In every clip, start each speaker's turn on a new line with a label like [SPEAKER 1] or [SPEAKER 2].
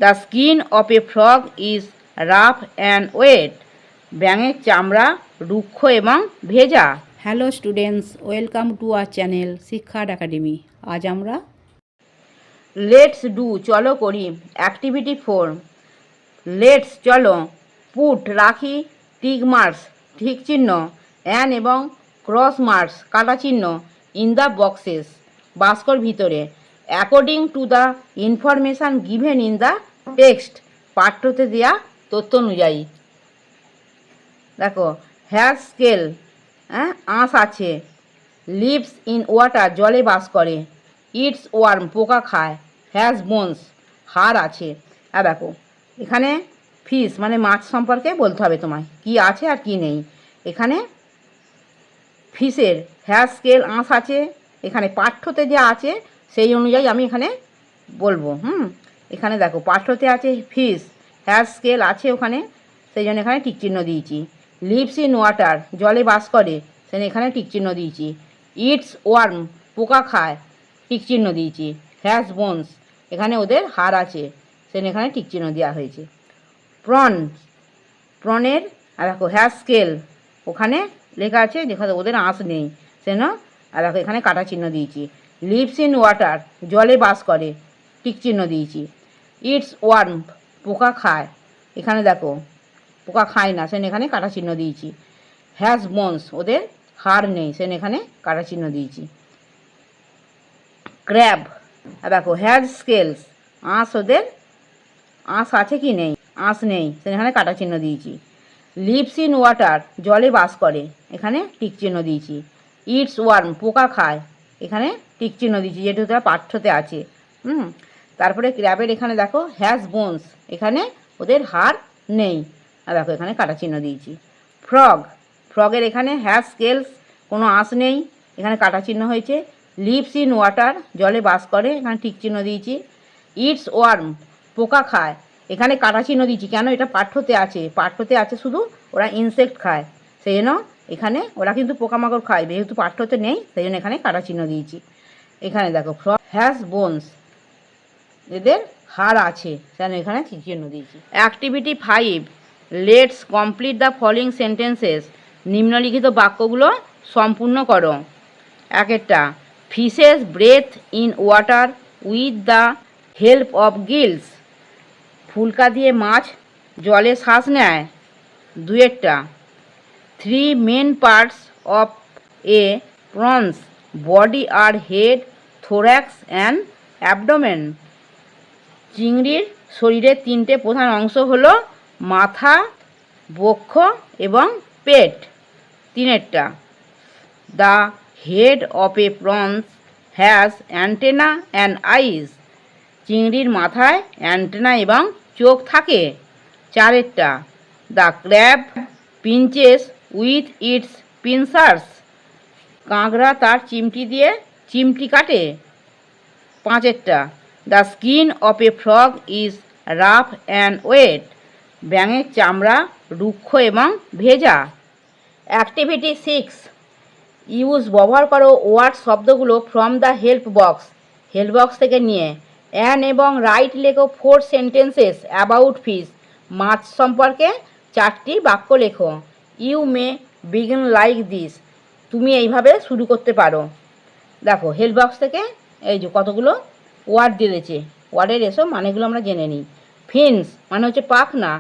[SPEAKER 1] The skin of a frog is rough and wet. ব্যাঙের চামড়া রুক্ষ এবং ভেজা। Hello students, welcome to our channel Shiksha academy. আজ আমরা লেটস ডু চলো করি অ্যাক্টিভিটি 4। লেটস চলো, পুট রাখি, টিক মার্কস ঠিক চিহ্ন, অ্যান এবং ক্রস মার্কস কাটা চিহ্ন, ইন দ্য বক্সেস বাস্কর ভিতরে, according to the information given in the text পাঠ্যতে দেওয়া তথ্য অনুযায়ী। দেখো, হ্যাজ স্কেল, আঁশ আছে, লিভস ইন ওয়াটার জলে বাস করে, ইটস ওয়ার্ম পোকা খায়, হ্যাজ বোনস হাড় আছে। আর দেখো এখানে ফিশ মানে মাছ সম্পর্কে বলতে হবে তোমায় কি আছে আর কি নেই। এখানে ফিশের হ্যাজ স্কেল আঁশ আছে, এখানে পাঠ্যতে যা আছে সেই অনুযায়ী আমি এখানে বলবো। এখানে দেখো পাঠ্যতে আছে ফিশ, হ্যাজ স্কেল আছে ওখানে, সেই জন্য এখানে টিক চিহ্ন দিয়েছি। লিভস ইন ওয়াটার জলে বাস করে, সেই এখানে টিক চিহ্ন দিয়েছি। ইটস ওয়ার্ম পোকা খায়, টিক চিহ্ন দিয়েছি। হ্যাজ বোনস এখানে ওদের হাড় আছে, সেই এখানে টিক চিহ্ন দেওয়া হয়েছে। প্রন প্রনের আর দেখো হ্যাজ স্কেল ওখানে লেখা আছে যেখানে ওদের আঁশ নেই সেন, আর দেখো এখানে কাটা চিহ্ন দিয়েছি। লিভস ইন ওয়াটার জলে বাস করে, টিক চিহ্ন দিয়েছি। ইটস ওয়ার্ম পোকা খায়, এখানে দেখো পোকা খায় না সেন এখানে কাটা চিহ্ন দিয়েছি। হ্যাজ বোনস ওদের হাড় নেই সেন এখানে কাটা চিহ্ন দিয়েছি। ক্র্যাব আর দেখো হ্যাজ স্কেলস আঁশ ওদের আঁশ আছে কি নেই, আঁশ নেই সেখানে কাটা চিহ্ন দিয়েছি। লিভস ইন ওয়াটার জলে বাস করে, এখানে টিক চিহ্ন দিয়েছি। ইটস ওয়ার্ম পোকা খায়, এখানে টিক চিহ্ন দিয়েছি যেহেতু তারা পাঠ্যতে আছে। তারপরে ক্র্যাবের এখানে দেখো হ্যাজ বোনস এখানে ওদের হাড় নেই, আর দেখো এখানে কাটা চিহ্ন দিয়েছি। ফ্রগ ফ্রগের এখানে হ্যাজ স্কেলস কোনো আঁশ নেই, এখানে কাটা চিহ্ন হয়েছে। লিভস ইন ওয়াটার জলে বাস করে, এখানে টিক চিহ্ন দিয়েছি। ইটস ওয়ার্ম পোকা খায়, এখানে কাটা চিহ্ন দিয়েছি কেন, এটা পাঠ্যতে আছে, পাঠ্যতে আছে শুধু ওরা ইনসেক্ট খায় সেই জন্য এখানে, ওরা কিন্তু পোকামাকড় খায় যেহেতু পাঠ্যতে নেই সেই জন্য এখানে কাটা চিহ্ন দিয়েছি। এখানে দেখো ফ্রগ হ্যাজ বোনস এদের হাড় আছে সেজন্য এখানে ঠিক চিহ্ন দিয়েছি। Activity 5, let's complete the following sentences. নিম্নলিখিত বাক্যগুলো সম্পূর্ণ করো। একটা, fishes breathe in water with the help of gills. ফুলকা দিয়ে মাছ জলে শ্বাস নেয়। দুয়েরটা, 3 main parts of a prawns body are head, thorax and abdomen. চিংড়ির শরীরের 3টে প্রধান অংশ হলো মাথা, বক্ষ এবং পেট। তিনেরটা, the head of a prawns has antenna and eyes. চিংড়ির মাথায় অ্যান্টেনা এবং চোখ থাকে। চারেরটা, the crab pinches with its pincers. কাঁকড়া তার চিমটি দিয়ে চিমটি কাটে। পাঁচেরটা, the skin of a frog is rough and wet. ব্যাঙের চামড়া রুক্ষ এবং ভেজা। অ্যাক্টিভিটি 6, ইউজ ব্যবহার করো ওয়ার্ড শব্দগুলো from the help box, help box থেকে নিয়ে। অ্যান এবং রাইট লেখো 4 সেন্টেন্সেস অ্যাবাউট ফিশ। মাছ সম্পর্কে 4টি বাক্য লেখো। You may begin like this, তুমি এইভাবে শুরু করতে পারো। দেখো হেল্প বক্স থেকে এই যে কতগুলো ওয়ার্ড দিয়েছে, ওয়ার্ডের এসব মানেগুলো আমরা জেনে নিই। ফিন্স মানে হচ্ছে পাখনা,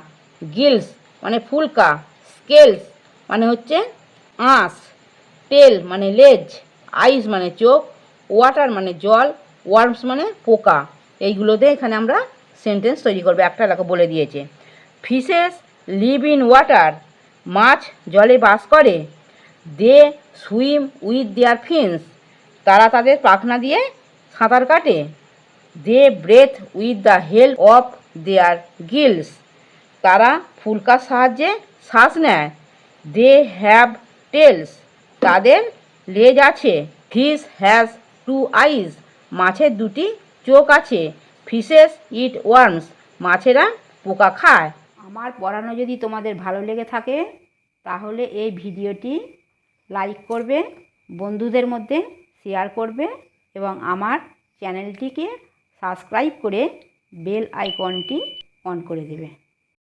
[SPEAKER 1] গিলস মানে ফুলকা, স্কেলস মানে হচ্ছে আঁশ, টেল মানে লেজ, আইস মানে চোখ, ওয়াটার মানে জল, ওয়ার্মস মানে পোকা। এইগুলোতে এখানে আমরা সেন্টেন্স তৈরি করবো। একটা দেখো বলে দিয়েছে, ফিশেস লিভ ইন ওয়াটার, মাছ জলে বাস করে। দে সুইম উইথ দেয়ার ফিন্স, তারা তাদের পাখনা দিয়ে সাঁতার কাটে। They breathe with the help of their gills, তারা ফুলকার সাহায্যে শ্বাস নেয়। দে হ্যাভ টেলস, তাদের লেজ আছে। ফিশ হ্যাজ 2 আইজ, মাছের 2টি চোখ আছে। ফিশেস ইট ওয়ার্মস, মাছেরা পোকা খায়। আমার পড়ানো যদি তোমাদের ভালো লেগে থাকে তাহলে এই ভিডিওটি লাইক করবে, বন্ধুদের মধ্যে শেয়ার করবে এবং আমার চ্যানেলটিকে সাবস্ক্রাইব করে বেল আইকনটি অন করে দেবে।